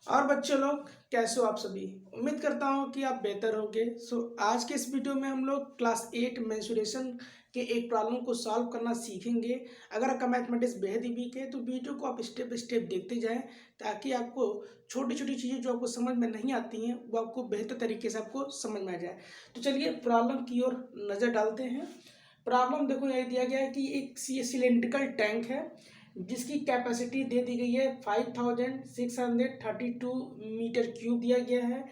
और बच्चे लोग कैसे हो आप सभी। उम्मीद करता हूँ कि आप बेहतर होंगे। आज के इस वीडियो में हम लोग क्लास 8 मेंसुरेशन के एक प्रॉब्लम को सॉल्व करना सीखेंगे। अगर आपका मैथमेटिक्स बेहद ही वीक है तो वीडियो को आप स्टेप बाय स्टेप देखते जाएं, ताकि आपको छोटी छोटी चीज़ें जो आपको समझ में नहीं आती हैं वो आपको बेहतर तरीके से आपको समझ में आ जाए। तो चलिए प्रॉब्लम की ओर नज़र डालते हैं। प्रॉब्लम देखो, यही दिया गया है कि एक सिलेंड्रिकल टैंक है जिसकी कैपेसिटी दे दी गई है 5632 मीटर क्यूब दिया गया है।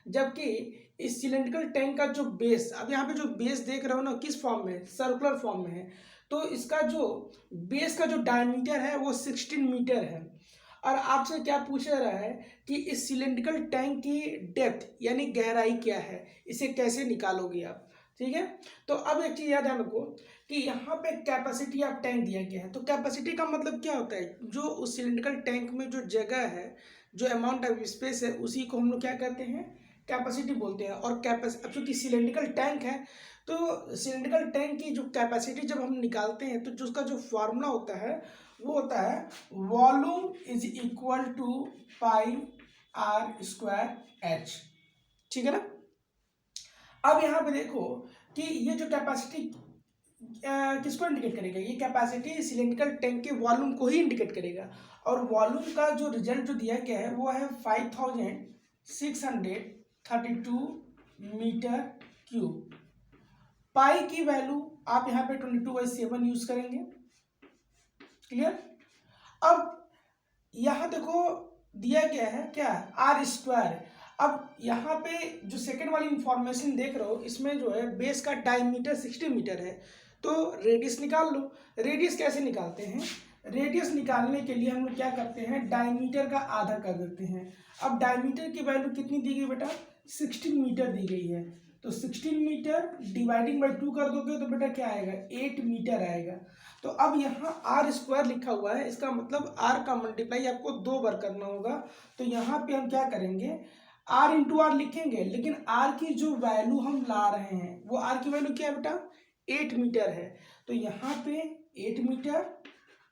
जबकि इस सिलेंड्रिकल टैंक का जो बेस, अब यहाँ पे जो बेस देख रहे हो ना, किस फॉर्म में है? सर्कुलर फॉर्म में है। तो इसका जो बेस का जो डायमीटर है वो 16 मीटर है। और आपसे क्या पूछा रहा है कि इस सिलेंड्रिकल टैंक की डेप्थ यानी गहराई क्या है, इसे कैसे निकालोगे आप। ठीक है। तो अब एक चीज़ याद ध्यान रखो कि यहाँ पे कैपेसिटी ऑफ टैंक दिया गया है। तो कैपेसिटी का मतलब क्या होता है? जो उस सिलेंड्रिकल टैंक में जो जगह है, जो अमाउंट ऑफ स्पेस है, उसी को हम लोग क्या कहते हैं? कैपेसिटी बोलते हैं। और अब चूंकि सिलेंड्रिकल टैंक है तो सिलेंड्रिकल टैंक की जो कैपेसिटी जब हम निकालते हैं तो जो उसका जो फार्मूला होता है वो होता है volume is equal to pi R square H. ठीक है ना। अब यहाँ पे देखो कि ये जो कैपेसिटी किसको इंडिकेट करेगा? ये कैपेसिटी सिलेंड्रिकल टैंक के वॉल्यूम को ही इंडिकेट करेगा। और वॉल्यूम का जो रिजल्ट जो दिया गया है वो है 5632 मीटर क्यूब। पाई की वैल्यू आप यहाँ पे 22/7 यूज करेंगे। क्लियर। अब यहाँ देखो दिया गया है क्या? R square. अब यहाँ पे जो सेकेंड वाली इंफॉर्मेशन देख रहे हो, इसमें जो है बेस का डायमीटर 60 मीटर है। तो रेडियस निकाल लो। रेडियस कैसे निकालते हैं? रेडियस निकालने के लिए हम लोग क्या करते हैं? डायमीटर का आधा कर देते हैं। अब डायमीटर की वैल्यू कितनी दी गई बेटा? 16 मीटर दी गई है। तो 16 मीटर डिवाइडिंग बाई 2 कर दोगे तो बेटा क्या आएगा? 8 मीटर आएगा। तो अब यहाँ आर स्क्वायर लिखा हुआ है, इसका मतलब आर का मल्टीप्लाई आपको 2 बार करना होगा। तो यहाँ पे हम क्या करेंगे? आर इंटू आर लिखेंगे, लेकिन आर की जो वैल्यू हम ला रहे हैं वो आर की वैल्यू क्या है बेटा? 8 मीटर है। तो यहाँ पे 8 मीटर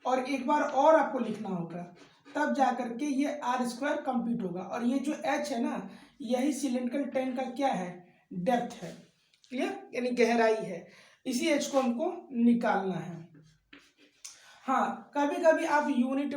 और एक बार और आपको लिखना होगा, तब जा करके ये आर स्क्वायर कंप्लीट होगा। और ये जो एच है ना, यही सिलेंड्रिकल टैंक का क्या है? डेप्थ है। क्लियर, यानी गहराई है। इसी एच को हमको निकालना है। हाँ, कभी कभी आप यूनिट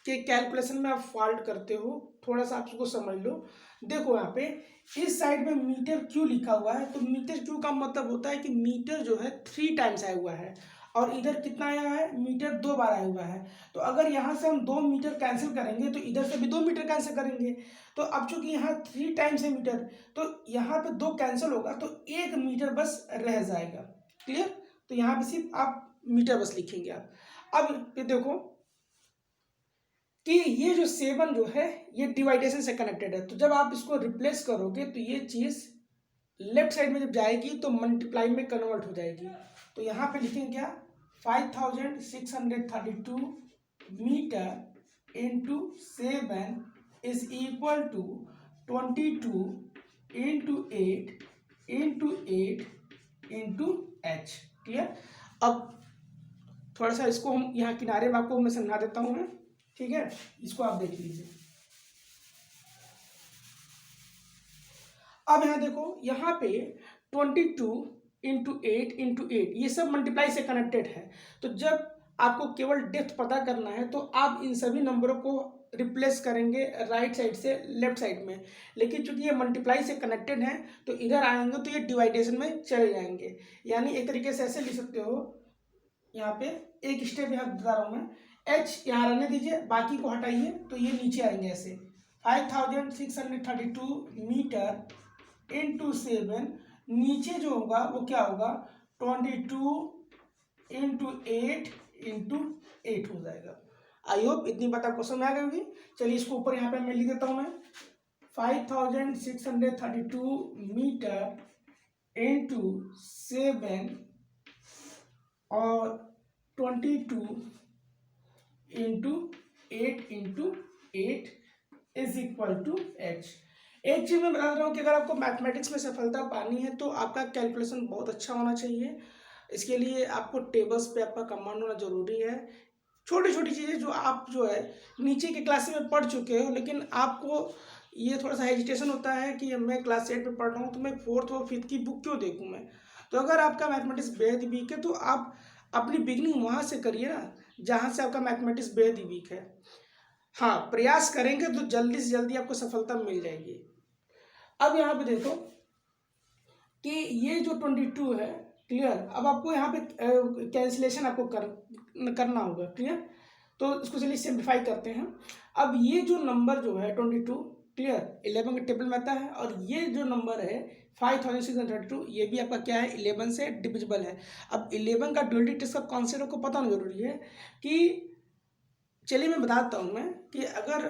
के कैलकुलेशन में आप फॉल्ट करते हो, थोड़ा सा आप उसको समझ लो। देखो यहाँ पे इस साइड में मीटर क्यू लिखा हुआ है, तो मीटर क्यू का मतलब होता है कि मीटर जो है 3 टाइम्स आया हुआ है। और इधर कितना आया है? मीटर 2 बार आया हुआ है। तो अगर यहाँ से हम 2 मीटर कैंसिल करेंगे तो इधर से भी 2 मीटर कैंसिल करेंगे। तो अब चूंकि यहाँ 3 टाइम्स है मीटर, तो यहाँ पे 2 कैंसिल होगा तो 1 मीटर बस रह जाएगा। क्लियर। तो यहाँ पे सिर्फ आप मीटर बस लिखेंगे आप। अब ये देखो कि ये जो 7 जो है ये डिवाइडेशन से कनेक्टेड है। तो जब आप इसको रिप्लेस करोगे तो ये चीज लेफ्ट साइड में जब जाएगी तो मल्टीप्लाई में कन्वर्ट हो जाएगी। तो यहाँ पे लिखेंगे क्या? 5632 metre into 7 is equal to 22 into 8 into 8 into H. Clear. अब थोड़ा सा इसको हम यहाँ किनारे में आपको मैं समझा देता हूँ मैं। ठीक है, इसको आप देख लीजिए। अब यहाँ देखो, यहाँ पे 22 इंटू 8 इंटू 8 ये सब मल्टीप्लाई से कनेक्टेड है। तो जब आपको केवल डेप्थ पता करना है तो आप इन सभी नंबरों को रिप्लेस करेंगे राइट साइड से लेफ्ट साइड में। लेकिन चूंकि ये मल्टीप्लाई से कनेक्टेड है तो इधर आएंगे तो ये डिवाइडेशन में चले जाएंगे। यानी एक तरीके से ऐसे लिख सकते हो, यहाँ पे एक स्टेप यहाँ बता रहा हूँ मैं। एच यहाँ रहने दीजिए, बाकी को हटाइए तो ये नीचे आएंगे ऐसे। 5632 मीटर इंटू 7, नीचे जो होगा वो क्या होगा? 22 इंटू 8 इंटू 8 हो जाएगा। आई होप इतनी बात आपको समझ आ गई होगी। चलिए इसको ऊपर यहाँ पे मैं लिख देता हूँ मैं। 5632 मीटर इंटू 7 और 22 into 8 into 8 is equal to H. एक चीज मैं बता रहा हूँ कि अगर आपको मैथमेटिक्स में सफलता पानी है तो आपका कैलकुलेशन बहुत अच्छा होना चाहिए। इसके लिए आपको टेबल्स पे आपका कमांड होना जरूरी है। छोटी छोटी चीज़ें जो आप जो है नीचे के क्लास में पढ़ चुके हो, लेकिन आपको ये थोड़ा सा हेजिटेशन होता है कि मैं क्लास 8 में पढ़ रहा हूँ तो मैं 4th और 5th की बुक क्यों देखूँ मैं। तो अगर आपका मैथमेटिक्स बेहद ही वीक है तो आप अपनी बिगनिंग वहाँ से करिए ना जहाँ से आपका मैथमेटिक्स बेहद ही वीक है। हाँ, प्रयास करेंगे तो जल्दी से जल्दी आपको सफलता मिल जाएगी। अब यहाँ पे देखो कि ये जो 22 है, क्लियर। अब आपको यहाँ पे कैंसिलेशन आपको करना होगा, क्लियर। तो इसको चलिए सिंप्लीफाई करते हैं। अब ये जो नंबर जो है 22, क्लियर, 11 के टेबल में आता है, और ये जो नंबर है 5632 ये भी आपका क्या है 11 से डिविजिबल है। अब 11 का ड्यूअलिटी टेस्ट का कॉन्सेप्ट आपको पता होना जरूरी है कि चलिए मैं बताता हूँ मैं कि अगर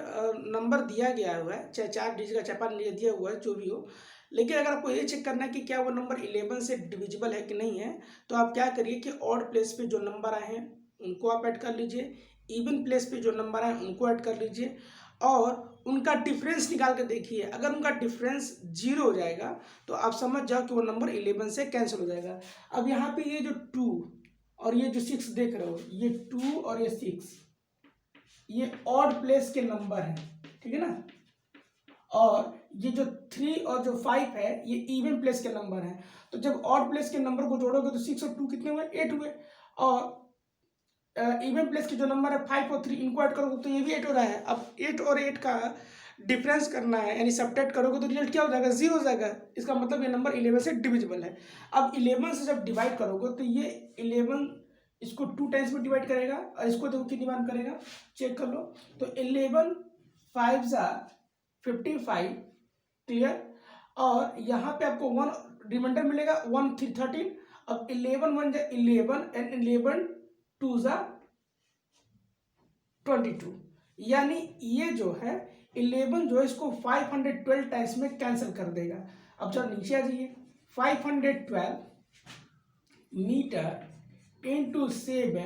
नंबर दिया गया हुआ है, चाहे 4 डिजिट का चाहे 5 डिजिट दिया हुआ है, जो भी हो, लेकिन अगर आपको ये चेक करना है कि क्या वो नंबर 11 से डिविजिबल है कि नहीं है, तो आप क्या करिए कि ऑड प्लेस पे जो नंबर आए हैं उनको आप ऐड कर लीजिए, इवन प्लेस पे जो नंबर आए उनको ऐड कर लीजिए, और उनका डिफरेंस निकाल के देखिए। अगर उनका डिफरेंस 0 हो जाएगा तो आप समझ जाओ कि वो नंबर 11 से कैंसिल हो जाएगा। अब यहाँ पे ये जो 2 और ये जो 6 देख रहे हो, ये 2 और ये 6 ये ऑड प्लेस के नंबर हैं, ठीक है ना। और ये जो 3 और जो 5 है ये इवन प्लेस के नंबर हैं। तो जब ऑड प्लेस के नंबर को जोड़ोगे तो 6 और 2 कितने हुए, 8 हुए। और इवन प्लेस के जो नंबर है 5 और 3 इनको ऐड करोगे तो ये भी 8 हो रहा है। अब 8 और 8 का डिफरेंस करना है, यानी सब्ट्रैक्ट करोगे तो रिजल्ट क्या हो जाएगा, 0 हो जाएगा। इसका मतलब ये नंबर 11 से डिविजिबल है। अब 11 से जब डिवाइड करोगे तो ये 11 इसको 2 टाइम्स में डिवाइड करेगा, और इसको देखो कितनी बार करेगा, चेक कर लो। तो 11 5 ज़ा 55, क्लियर। और यहाँ पे आपको 1 रिमाइंडर मिलेगा, 1 3 13। अब 11 1 ज़ा 11 एंड 11 2 ज़ा 22, यानी ये जो है 11 जो है इसको 512 टाइम्स में कैंसिल कर देगा। अब जरा नीचे आ जाइए, 512 मीटर इंटू 7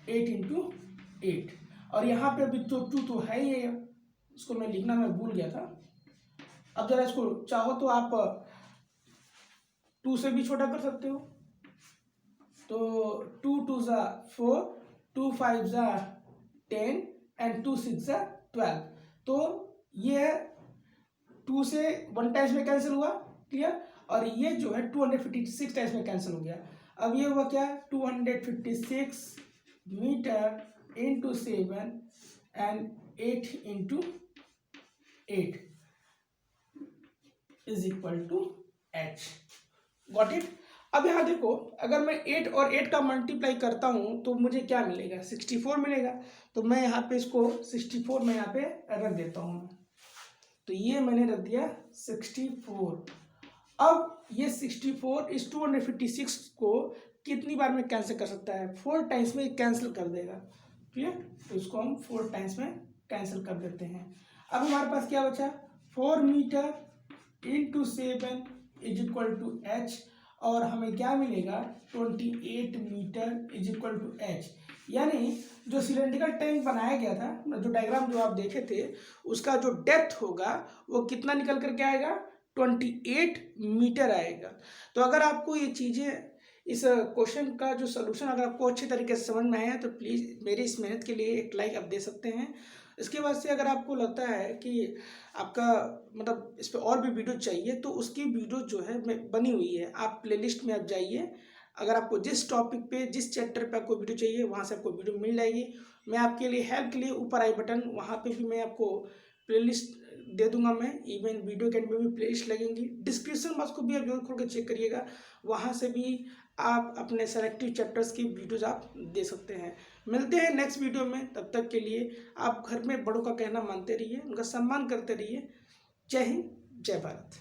8 इंटू 8, और यहाँ पे अभी तो 2 तो है ही है, इसको मैं लिखना मैं भूल गया था। अब जरा इसको चाहो तो आप 2 से भी छोटा कर सकते हो। तो 2 2 ज़ा 4, 2 5 ज़ा 10 एंड 2 6 ज़ा 12। तो ये 2 से 1 टाइम्स में कैंसिल हुआ, क्लियर। और ये जो है 256 टाइम्स में कैंसिल हो गया। अब ये हुआ क्या, 256 metre into 7 and 8 into 8 is equal to h। Got it. अब यहाँ देखो, अगर मैं 8 और 8 का मल्टीप्लाई करता हूँ तो मुझे क्या मिलेगा, 64 मिलेगा। तो मैं यहाँ पे इसको 64 में यहाँ पे रख देता हूँ। तो ये मैंने रख दिया 64। अब ये 64 इस 256 को कितनी बार में कैंसिल कर सकता है, 4 टाइम्स में कैंसिल कर देगा, क्लियर। तो इसको हम 4 टाइम्स में कैंसिल कर देते हैं। अब हमारे पास क्या बचा, 4 metre into 7 is equal to h, और हमें क्या मिलेगा 28 metre is equal to h। यानी जो सिलेंड्रिकल टैंक बनाया गया था, जो डायग्राम जो आप देखे थे, उसका जो डेप्थ होगा वो कितना निकल करके आएगा, 28 मीटर आएगा। तो अगर आपको ये चीज़ें, इस क्वेश्चन का जो सलूशन अगर आपको अच्छे तरीके से समझ में आया तो प्लीज़ मेरी इस मेहनत के लिए एक लाइक आप दे सकते हैं। इसके बाद से अगर आपको लगता है कि आपका मतलब इस पर और भी वीडियो चाहिए तो उसकी वीडियो जो है बनी हुई है, आप प्लेलिस्ट में आप जाइए। अगर आपको जिस टॉपिक पे जिस चैप्टर पे आपको वीडियो चाहिए वहाँ से आपको वीडियो मिल जाएगी। मैं आपके लिए हेल्प के लिए ऊपर आई बटन वहाँ पे भी मैं आपको प्लेलिस्ट दे दूंगा। मैं इवन वीडियो के एंड में भी प्लेलिस्ट लगेंगी। डिस्क्रिप्शन बॉक्स को भी आप जरूर खोल के चेक करिएगा, वहाँ से भी आप अपने सेलेक्टिव चैप्टर्स की वीडियोज़ आप दे सकते हैं। मिलते हैं नेक्स्ट वीडियो में, तब तक के लिए आप घर में बड़ों का कहना मानते रहिए, उनका सम्मान करते रहिए। जय हिंद, जय भारत।